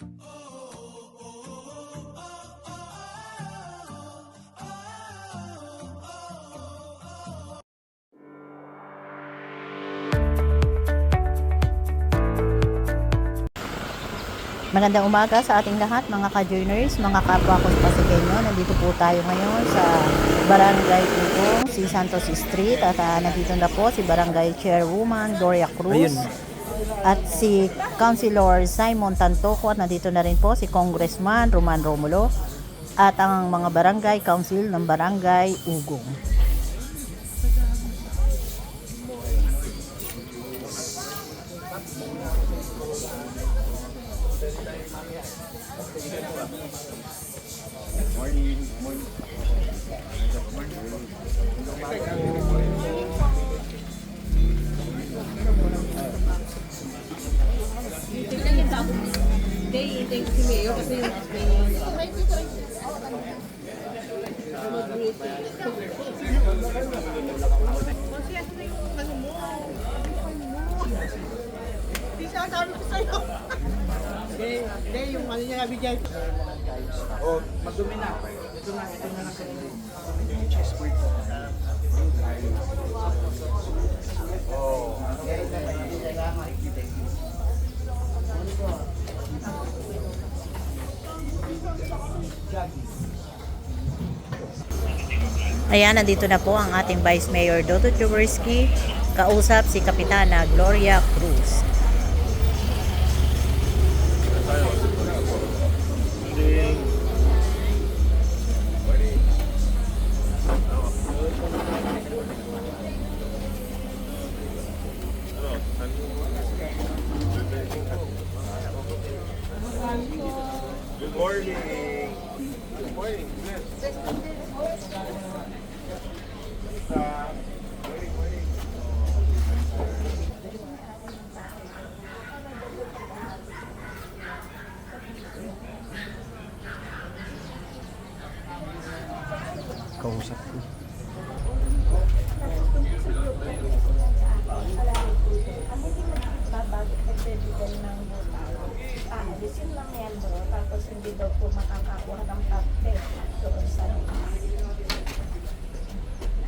Magandang umaga sa ating lahat mga ka-journers, mga kapwa ko Pasigueño. Nandito po tayo ngayon sa Barangay Ugong, si Santos Street. At nandito na po si Barangay Chairwoman Gloria Cruz. At si Councilor Simon Tantoco. At nandito na rin po si Congressman Roman Romulo. At ang mga barangay council ng Barangay Ugong. Thank you, Mayor, kasi yung sabi ko sa'yo. Hindi, yung ano niya nabigay. O, magdumi na. Ito na nasa yung chessboard ko. Oh. Ayan, nandito na po ang ating Vice Mayor Dodo Jaworski, kausap si Kapitana Gloria Cruz. Good morning. Good morning. Kausap ko. Alisin lang miyembro, tapos hindi daw po makakakuha ng parte doon sa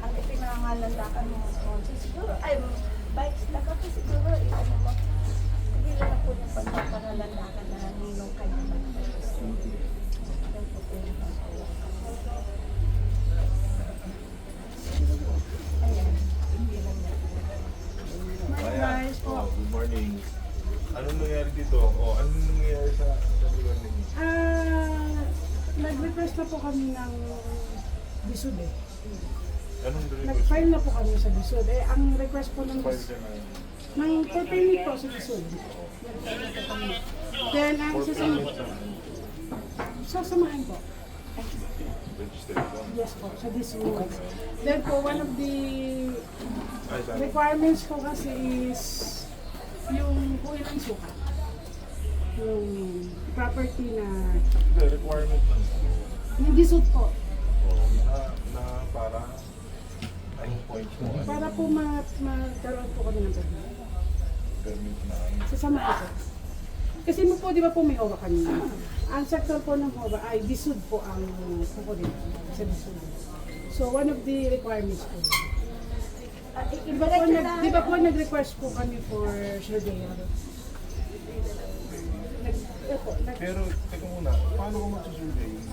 ang ipinangalandakan mo siguro, ay, bikes na kasi siguro, ano mo, hindi na po yung pagpapanalandakan na ninong kayo mag-bikes. Yan po po yung ayan, hindi lang yan. Good morning. Anong nangyari dito? O, anong nangyari sa lugar ninyo? Nag-request na po kami ng BISUD eh. Anong request? Nag-file na po kami sa BISUD eh. Ang request po ng File ka na. ng for payment po sa BISUD. Nag-file na po kami. Then, ang For sasamaan payment sa sasamahan po. registered ko. Yes po, sa BISUD. Then po, one of the Ay, sabi. requirements po kasi is yung kuya ng suka. Yung property na The requirement lang. yung BISUD po. O, na para anong points mo? Para po magkaroon po kami ng permit. Permit na Sasama ko po. Kasi mo po, di ba po may HOA kanina? Ang sector po ng HOA ay BISUD po ang po dito sa BISUD. So one of the requirements po. Di ba po nag-request po kami for surveyor? Pero, teka muna, paano ko magsusurvey yung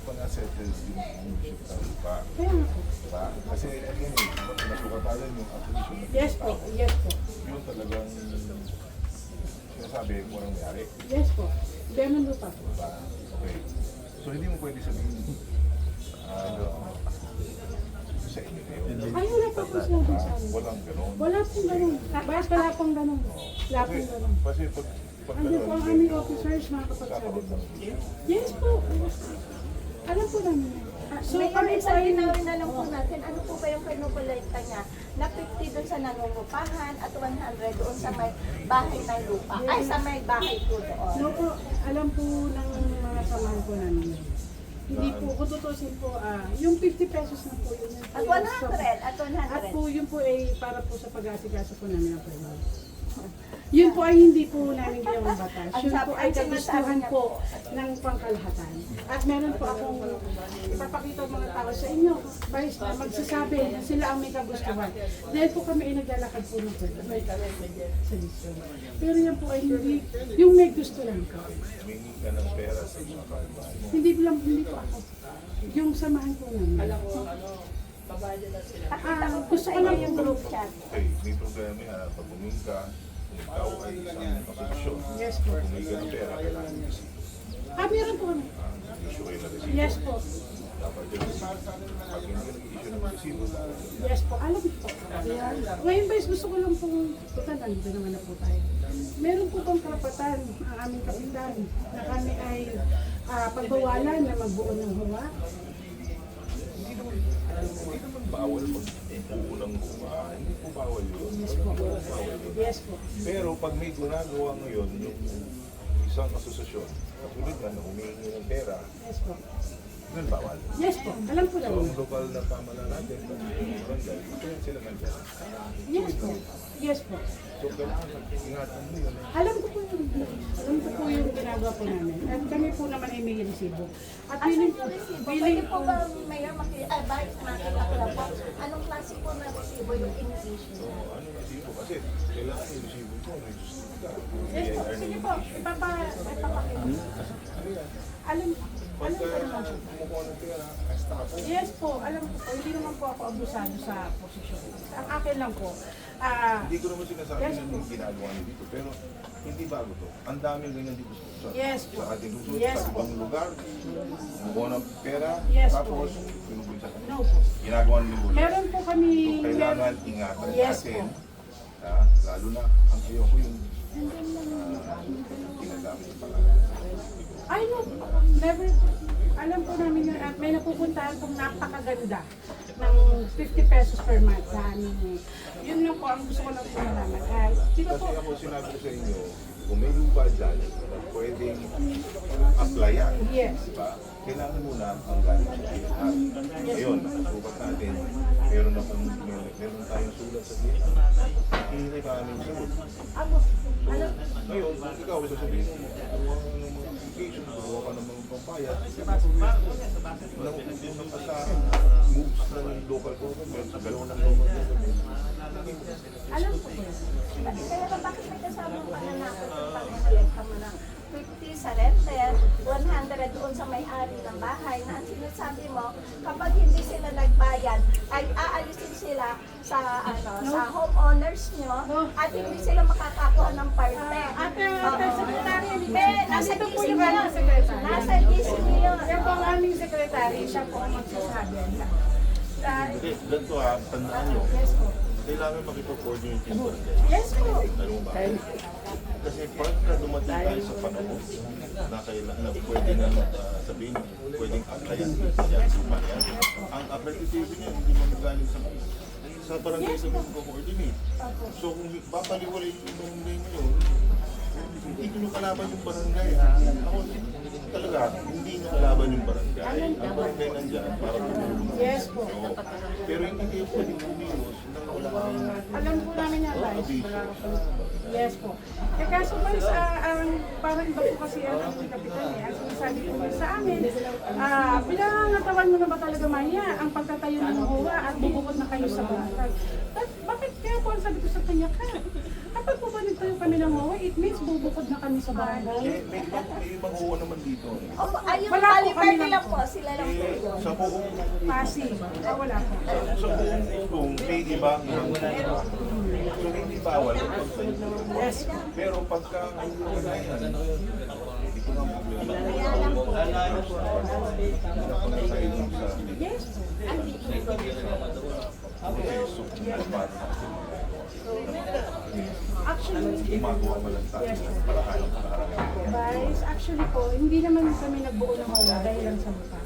pang-assettles yung ownership ng lupa? Kaya nga po. Diba? Kasi, again, nasukatalan yung acquisition ng Yes po, lupa. yes po. Yun talagang sinasabi mo nang mayari. Yes po. Ganun lupa po. Diba? Okay. So, hindi mo pwede sabihin sa inyo na yun. Ay, wala pa po sinabi sa amin. Walang ganon. Wala pong ganun. Bas, wala pong ganun. Wala pong ganun. Kasi pag Andun po ang aming officers makakapagsabi po. Yes po. Alam po namin. So, May kami po ay linawin na lang po natin, ano po ba yung kinukolekta niya na 50 doon sa nangungupahan at 100 doon sa may bahay ng lupa. Ay, sa may bahay po doon. no po, alam po ng mga samahan po namin. Hindi po, kung tutusin po, yung 50 pesos na po yun. At 100, at 100. At po, yun po ay para po sa pag-aasikaso po namin ang permit. Yun po ay hindi po namin ginawang batas. Ang Yun sabi- po ay ang sinasabi kagustuhan niya po ng pangkalahatan. At meron po akong ipapakita mga tao sa inyo, Vice, na magsasabi na sila ang may kagustuhan. Dahil po kami ay naglalakad po ng sa Luzon. Pero yan po ay hindi, yung may gusto lang po. Humingi ka ng pera sa mga kapitbahay mo. Hindi po ako. Yung samahan po namin. Gusto ko lang yung group chat. Okay, may problema yan. Pag humingi ka, kung ikaw ay isang kaposisyon, Yes po. pag humingi ka ng pera, kailangan yung receipt. Meron po kami. Issue kayo na receipt. Yes po. Dapat yung receipt. Pag hindi ka nag-issue ng receipt, Yes po, alam po. Ngayon guys, gusto ko lang pong, total, nandito naman na po tayo. Meron po bang karapatan ang aming kapitan na kami ay pagbawalan na magbuo ng huwa? hindi naman bawal pag unang buka. Hindi po bawal yun. Yes po. Bawal yun. Yes po. Pero pag may ginagawa ngayon, yung isang asosasyon, katulad na humingi ng pera, Yes po. yun bawal. Yes po, alam ko So, naman. ang lokal na pamahalaan natin, pag may barangay, kaya sila nandyan. Yes po. Yes po. So, kailangan ingatan mo yun. Alam ko po yung, ginagawa po namin. At kami po naman ay may resibo. At Asan willing yung resibo? willing Pwede po ba, Mayor, Vice, makita ko lang po, anong klase po na resibo yung in-issue? So, ano resibo? Kasi kailangan yung resibo ko, may justifika. Yes po, sige po, ipapakita. Alam Pagka ko naman. kumukuha ng pera, estafa. Yes po, alam ko po, hindi naman po ako abusado sa posisyon. Ang akin lang po, Hindi ko naman sinasabi Yes, na yung ginagawa niyo dito, pero hindi bago to. Ang daming ganyan dito sa, Yes, po. sa ating Luzon, Yes, sa po. ibang lugar. Kumukuha ng pera, Yes, po. tapos pinubulisan. no po. Ginagawa ng libulin. Meron po kami, So, kailangan ingatan Yes, natin. po. Lalo na, ang sayo ko yung ginagamit ng pangalan. I know, never, alam po namin yun at may napupuntahan pong napakaganda ng 50 pesos per month sa amin. Yun lang po ang gusto ko lang po malaman. Di ba po, Kasi ako sinabi ko sa inyo, kung may lupa dyan na pwedeng applyan, yes. diba? Kailangan muna ang galing sa DNR. Ngayon, nakasukat natin, meron tayong sulat sa DNR. Hinihintay pa namin yung sagot. Ako, So, ngayon, kung ikaw, sasabihin mo, kuha ka ng mga application, kuha ka ng mga pampayat, nakukunan ka sa moves ng local government, sa galaw ng local government. alam ko po yun. Kaya ba bakit may kasamang pananakot ng pamiliyenta mo ng 50 sa rented, 100 doon sa may-ari ng bahay na ang sinasabi mo, kapag hindi sila nagbayad, ay aalisin sila sa sa homeowners nyo at hindi sila makakakuha ng parte. Ate, secretary, Nasa nandito po GC yung nyo aming yun. secretary. Nasa GC nyo yun. Yan po ang aming secretary, siya po ang magsasabi. Hindi, ganito ha, tandaan nyo, Yes po. kailangan makipag-coordinate yung barangay. Yes po. Ano ba? Kasi pagka dumating tayo sa panahon na kailangan na pwede na sabihin, pwedeng applyan yan, lupa yan. Ang accreditation niya hindi man galing sa barangay sa mag-coordinate. So kung babaliwalay yung barangay ngayon, hindi nyo kalaban yung barangay ha. Ako talaga, hindi nyo kalaban yung barangay. Ang barangay nandyan para tumulong. Yes po. So, pero hindi kayo pwedeng umiwas nang wala kang Alam po namin yan, Vice. abiso. Yes po. Eh kaso Vice, parang iba po kasi ang kapitan eh. Ang sinasabi po niya sa amin, pinangatawan mo na ba talaga Maya ang pagtatayo ng huwa at bubukod na kayo sa barangay? Bakit kaya po ang sabi ko sa kanya ka? Kapag po ba nagtayo kami ng huwa, it means bubukod na kami sa barangay. May ibang uwa naman dito. Opo, ayun, Wala po kami Baliwerte lang lang po. po, sila lang po yun. Sa buong Pasig. Wala po. sa buong kung may ibang so hindi bawal ang pagtayo. Yes. Pero pagka ang kailangan, hindi ko na problema. Pinapagtayo lang sa Yes po. proseso kung paano Actually, gumagawa mo lang tayo ng paraan para Vice, actually po, hindi naman kami nagbuo ng huwa dahil lang sa lupa.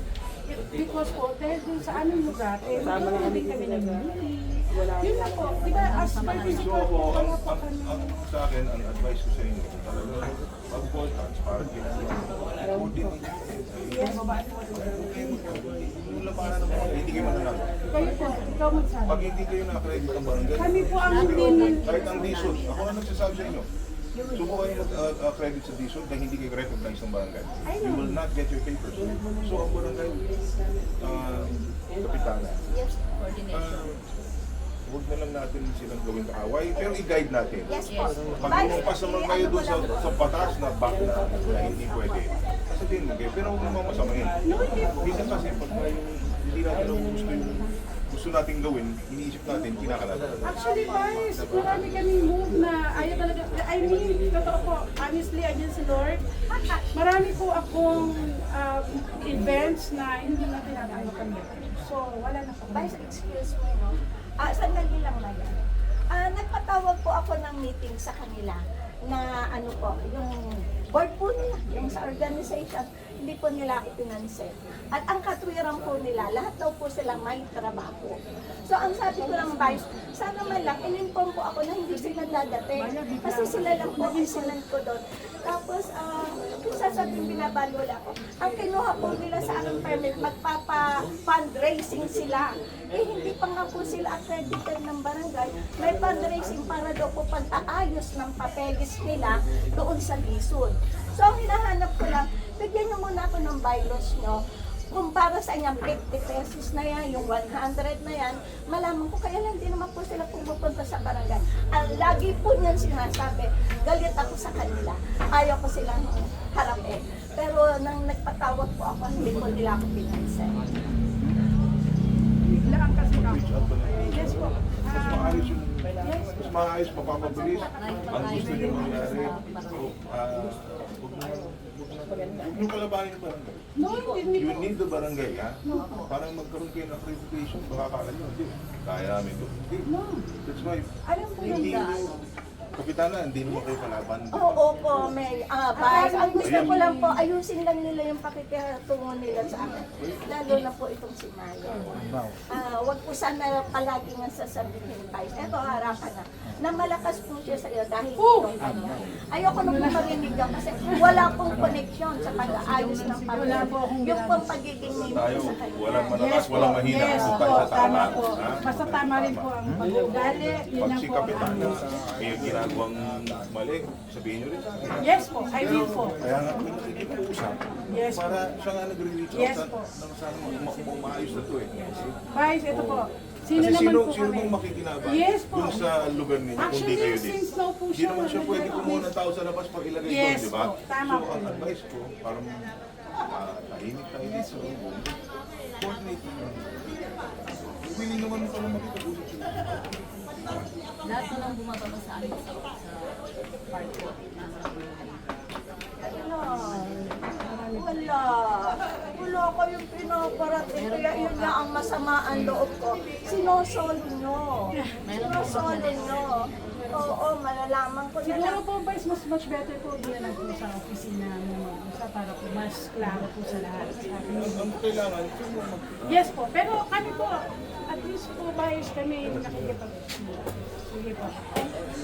Because po, dahil dun sa aming lugar, magkakaroon din kami ng unity. Yun lang po, di ba, as per So physical ako, po, kaya po ang kami. sa akin, ang advice ko sa inyo, talaga mag-call hands para ginagawa mo. coordinate. Yung labanan ng mga hindi kayo mananalo. Kayo po, ikaw magsabi. Pag hindi kayo na-accredit ng barangay, Kami po ang hindi kahit ang DSUD, ako na nagsasabi sa inyo, subukan kayo mag-accredit sa DSUD na hindi kayo recognize ng barangay. You will not get your papers. So ang barangay, kapitana, huwag na lang natin silang gawin kaaway, pero i-guide natin. Yes po. Pag lumampas naman kayo doon sa batas na back na hindi pwede, sabihin mo kayo, pero huwag naman masamahin. Minsan kasi pag hindi natin ang gusto natin gawin, iniisip natin, kinakalaban. Actually, guys, marami kaming move na ayaw talaga. I mean, totoo po, honestly, against the Lord, marami po akong events na hindi na tinatanggap ang Lord. So, wala na po. Vice, excuse me, no? Sandali lang na yan. Nagpatawag po ako ng meeting sa kanila na ano po, yung board po nila, yung sa organization, hindi po nila ako pinansin. At ang katwiran po nila, lahat daw po silang may trabaho. So ang sabi ko ng Vice, sana man lang, in-inform po ako na hindi sila dadating. Kasi sila lang po isinan ko doon. Tapos, kung sasabihin binabalula ko, ang kinuha po nila sa aking permit, magpapa-fundraising sila. Eh, hindi pa nga po sila accredited ng barangay. May fundraising para daw po pag-aayos ng papeles nila doon sa lisod. So, ang hinahanap ko lang, bigyan niyo muna ako ng bylaws nyo. Kung para sa inyong 50 pesos na yan, yung 100 na yan, malaman ko, kaya lang hindi naman po sila pumupunta sa barangay. Ang lagi po niyan sinasabi, galit ako sa kanila. Ayaw ko silang harapin. Pero nang nagpatawag po ako, hindi po nila ako pinansin. Biglaan kasi ako. Reach out pa lang. Yes po. Mas maayos yung, mas maayos, mapapabilis. Ang gusto niyo mangyari, huwag niyo kalabanin yung barangay. No, hindi You po. need the barangay, ha? Parang magkaroon kayo ng accreditation, baka kala nyo, hindi, kaya namin ito. Hindi. No. That's why, Alam po yun. hindi nyo, kapitana, hindi naman kayo kalaban. Oo po, may Vice. Ang gusto ko lang po, ayusin lang nila yung pakikitungo nila sa akin. Lalo na po itong si Maya. Huwag po sana palagi nga sasabihin, Vice. Eto, harapan na. Na malakas po siya sa iyo dahil itong kanya. Ayoko na po marinig yan kasi wala pong connection sa pag-aayos ng pamilya. Yung pong pagiging nito Tayo, sa kanya. walang malakas, walang mahina. Yes Kung po, tayo sa tama tama. po. ha? Basta tama rin po ang pag-ugali. Yun Pag lang si po. kapitana, may ginagawang mali, sabihin nyo rin sa akin. Yes po, I will po. Kaya nga kami nakikipag-usap. Yes po. Para siya nga nagre-reach out Yes sa po. sana maayos na to eh. Vice, ito po. Sino Kasi naman po sino kami? bang makikinabang Yes po. dun sa lugar ninyo kung di Actually, kayo din? since now po Hindi siya, naman siya pwede nag-work kumuha with- ng tao sa labas pag ilagay Yes doon, di ba? po. Tama So, po ang yun. advice ko, parang tahimik sa loob, coordinate nyo. Willing naman pa naman makipag-usap sila. Lahat na lang bumababa sa amin sa park ko. Wala kayong pinaparating. Kaya yun nga ang masama ang loob ko. Sinosolo nyo. Sinosolo nyo. Oo, malalaman ko na Siguro lang. po, Vice, mas much better po doon na lang po sa opisina mo mag-usap para po mas klaro po sa lahat. Ang kailangan, sino mag- Yes po, pero kami po, at least po, Vice, kami nakikipag-usap. Sige po.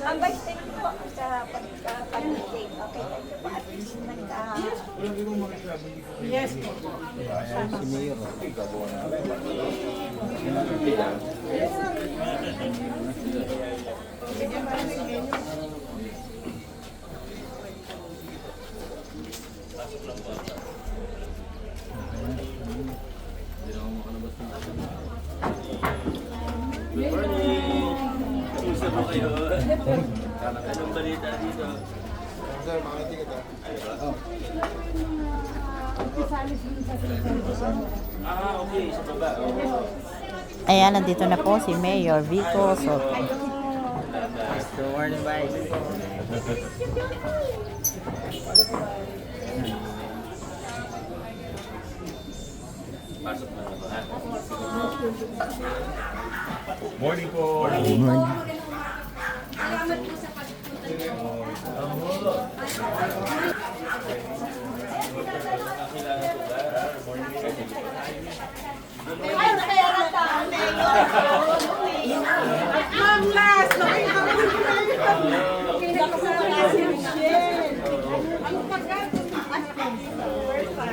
Ang vice thank you po sa pag-take. Okay, thank you po. At least walang ibang makisabi. Yes po. Okay, gagawa natin. Kamusta po kayo? Anong balita dito? Sir, makakiti ka. Isalis dun sa center. Okay, sa baba. Ayan, nandito na po si Mayor Vico Soto. Good morning, bye. Pasok na ako, ha? Morning po. Ay, nakayara ka. Ma'am, last, nakita ko si Michelle. Ang pagkat, Ano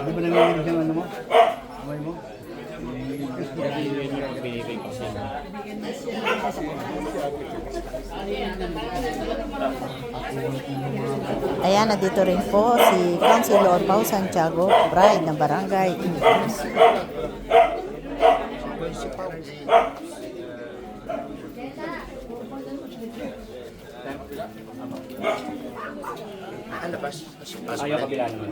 ba nangyayari ng ano mo? Kamay mo? Ayan, nandito rin po si Councilor Pao Santiago, bride ng Barangay Ingles. Ayaw kabila naman.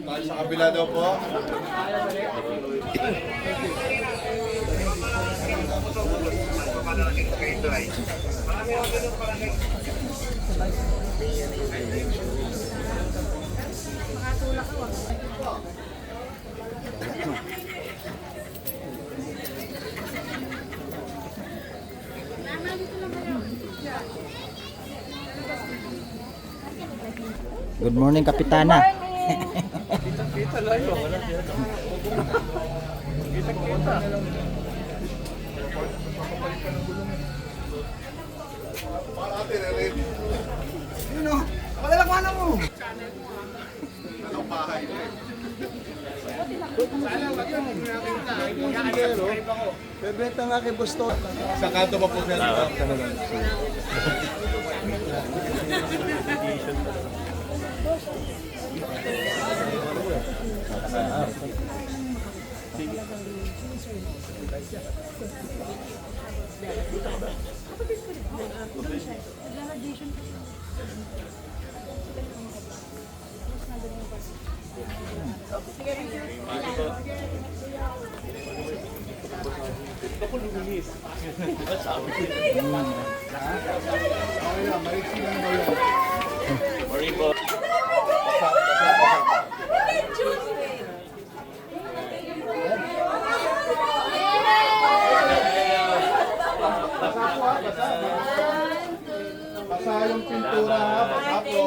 Tayo sa kabila daw po. Good morning, Kapitana. Bebenta nga kay Busto. Sa kanto pa po siya. Morning po. Basa yung pintura, basa po.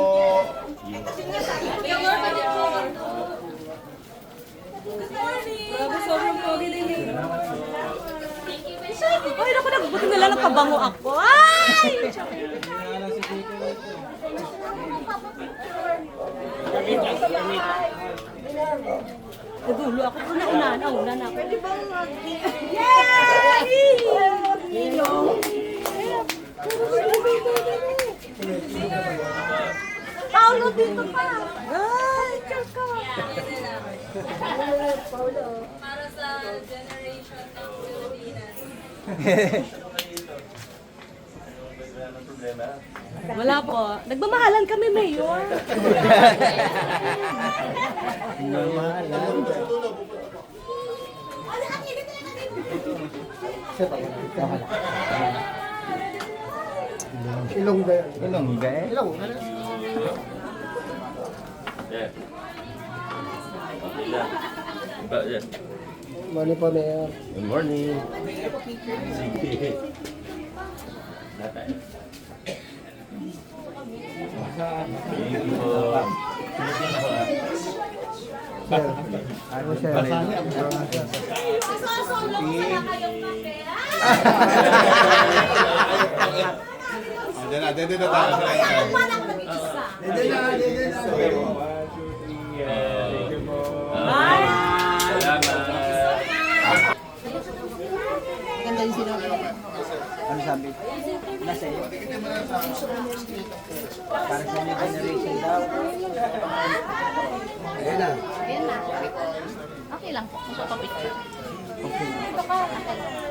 Ay, naku, nagbuti na lang ng pabango ako. Ay! Nagulo ako. Una na ako. Pwede bang Paulo dito pa. Ay, ka. Paulo. Para sa generation ng Pilipinas. Wala po. Nagmamahalan kami, Mayor. Ilong ba yan? Ilong, gaya. Ilong. Yeah. Okay lang. Ba, yan. Mani pa, Mayor. Good morning. Sige. Natay. Thank you po. Ano siya? Dede na tayo sa kanya. Ganda yung sinabi. Ano sabi? Nasa iyo? Para sa new generation daw. Ayan na. Okay lang po. Magpapapicture.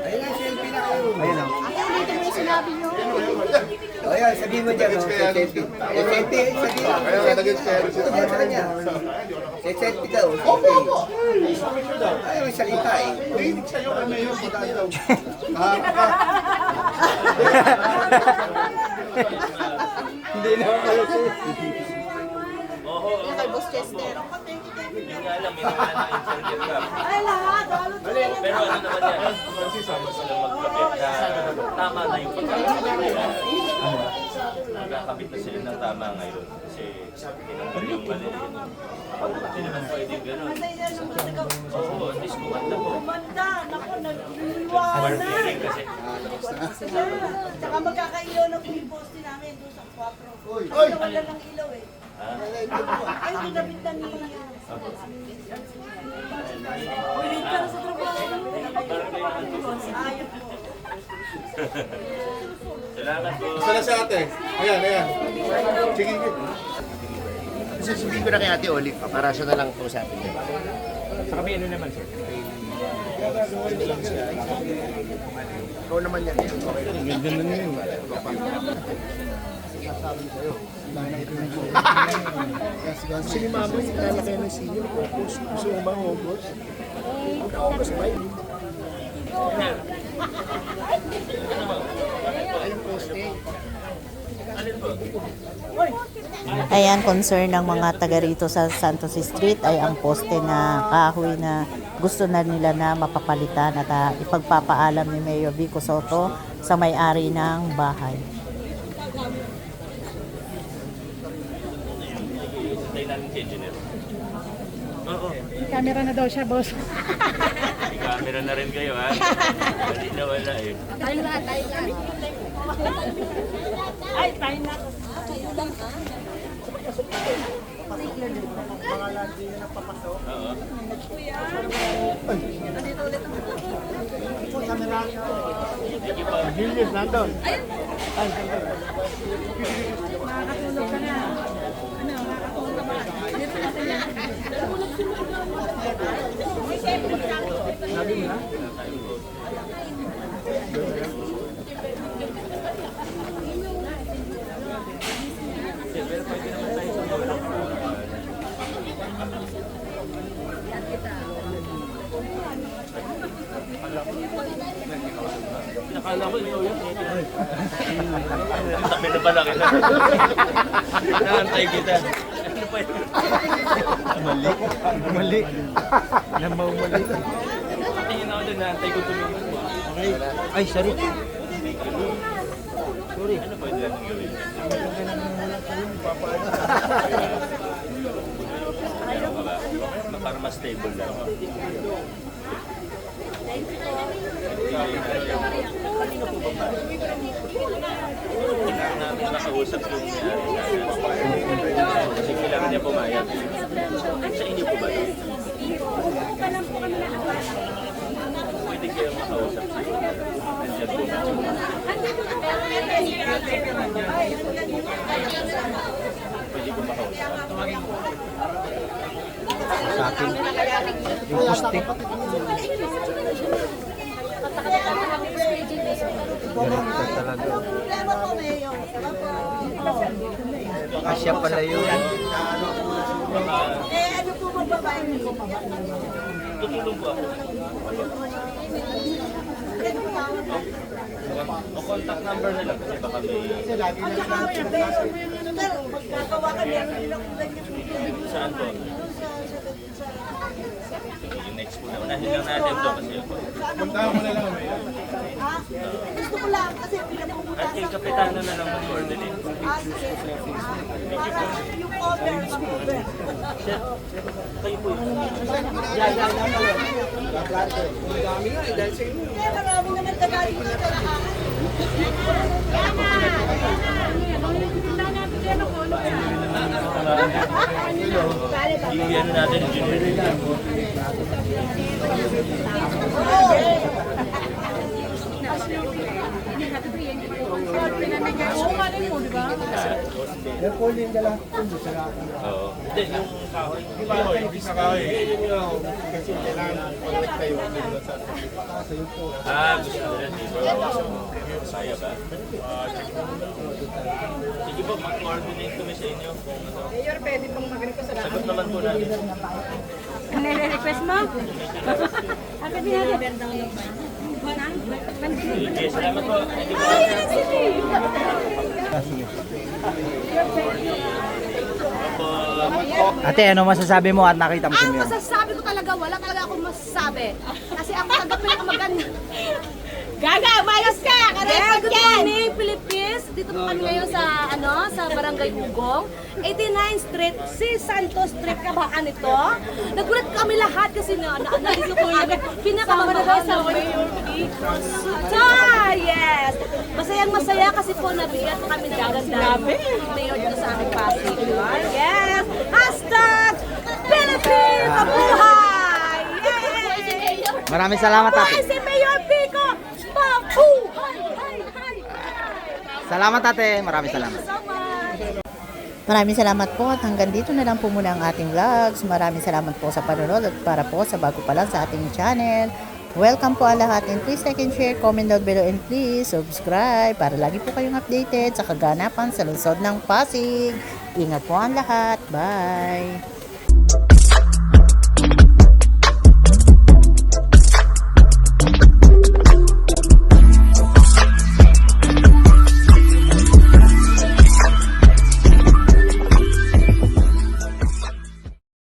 Ayan na, selfie na kayo. Ayun lang. Dito mo yung sinabi nyo. Ayan, sabihin mo dyan. Selfie. Selfie, sabihin mo. Kaya naging kaya Ito dyan sa kanya. Selfie daw. Opo, opo. Ayaw, salita eh. Hindi sa'yo kami yung pagkaan daw. Hindi naman pala siya. Kay Boss Chester. Hindi nga alam, may naman na-interview ka. Ay, lahat. Pero ano naman yan? Sama sila magkabit na tama na yung pagkakita. nakakabit na sila ng tama ngayon. Kasi tinanggal yung maliliit. Hindi naman pwede gano'n. Oo, at least kumanda po. Kumanda, naku, Smart nag-iwanan. feeling kasi. Tsaka magkakailaw na po yung poste namin doon sa 4. Kasi wala lang ilaw eh. Ay, ginabit na niya. Ulit ka na sa trabaho. Ayun po. Salamat po. Sala sa ate. Ayan, ayan. Sige, sige. Sasabihin ko na kay Ate Olive para siya na lang po sa atin. Sa kami ano naman sir? Ikaw naman yan. Ganda na yun. Kasi ni Mama, lalaki ng senior. Gusto mo ba August? August 5. Ayan, concern ng mga taga rito sa Santos Street ay ang poste na kahoy na gusto na nila na mapapalitan at ipagpapaalam ni Mayor Vico Soto sa may-ari ng bahay. Tayo natin si engineer. Oo. Camera na daw siya, boss. May camera na rin kayo, ha? Hindi na wala eh. Tayo lahat. Ay, tayo na. Oo. Thank you po. Julius, nandun. Makakatulog ka na. Ano, makakatulog ka ba? Dito na sila. Nakala ko ikaw yan. Sabi na pala kita. Nakantay kita. Ano pa yun? Mali. Mali. Nambaw mali. Tingin ako doon, naantay ko tumingin mo. Okay. Ay, sorry. Sorry. Ano pwede natin gawin? Ayaw ka ba? Para mas stable lang. Kailangan namin makausap yung may-ari. Kasi kailangan niya pumayag. Sa inyo po ba yun? Pwede kayo makausap siya. Nandiyan po ba? Pwede ko makausap. Sa akin. Yung poste. Ganito talaga. Problema po, Mayor. Asya pala yun. Ano po magbabae niyo? Tutulong po ako. O contact number na lang kasi baka may... At saka, Mayor, magkakawa ka meron nilang ganyan po. Saan po? Yung next po na. Unahin lang natin to kasi ako. Puntahan mo na lang, Mayor. Ha? Gusto ko lang kasi pinapupunta At yung kapitano na lang mag-coordinate. para yung cover mag-cover. Kayo po yun. Kaya marami naman tagaling na talaga. Iyan natin yung junior. Oo. Hindi, yung kahoy. Ibig na kayo eh. Kasi kailangan pag tayo. Gusto nila dito. Saya ba? Sige po, mag-coordinate kami sa inyo kung ano. Mayor, pwede pong mag-request sa Sagot naman po namin. Nire-request mo? Ako din natin. Sige, salamat po. Thank you po. Ate, ano masasabi mo at nakita mo si Ang Mayor? masasabi ko talaga, wala talaga akong masasabi. Kasi ako talaga pinakamaganda. Gaga, umayos ka! Karepot yan! Good morning, Philippines! Dito po kami ngayon sa, sa sa Barangay Ugong, 89th Street, si Santos Street, kabakan ito. Nagulat kami lahat kasi nandito po yung pinakamaganda sa Mayor Pico Suta. Yes! Masayang-masaya kasi po nabigyan po kami ng ganda Mayor dito sa aming Pasig. Yes! Hashtag Philippines Mabuhay! Yay! Maraming salamat, ate. Mabuhay si Mayor Pico! Mabuhay! Salamat, ate. Maraming salamat. So much! Maraming salamat po at hanggang dito na lang po muna ang ating vlogs. Maraming salamat po sa panonood at para po sa bago pa lang sa ating channel. Welcome po ang lahat and please like and share, comment down below and please subscribe para lagi po kayong updated sa kaganapan sa lungsod ng Pasig. Ingat po ang lahat. Bye!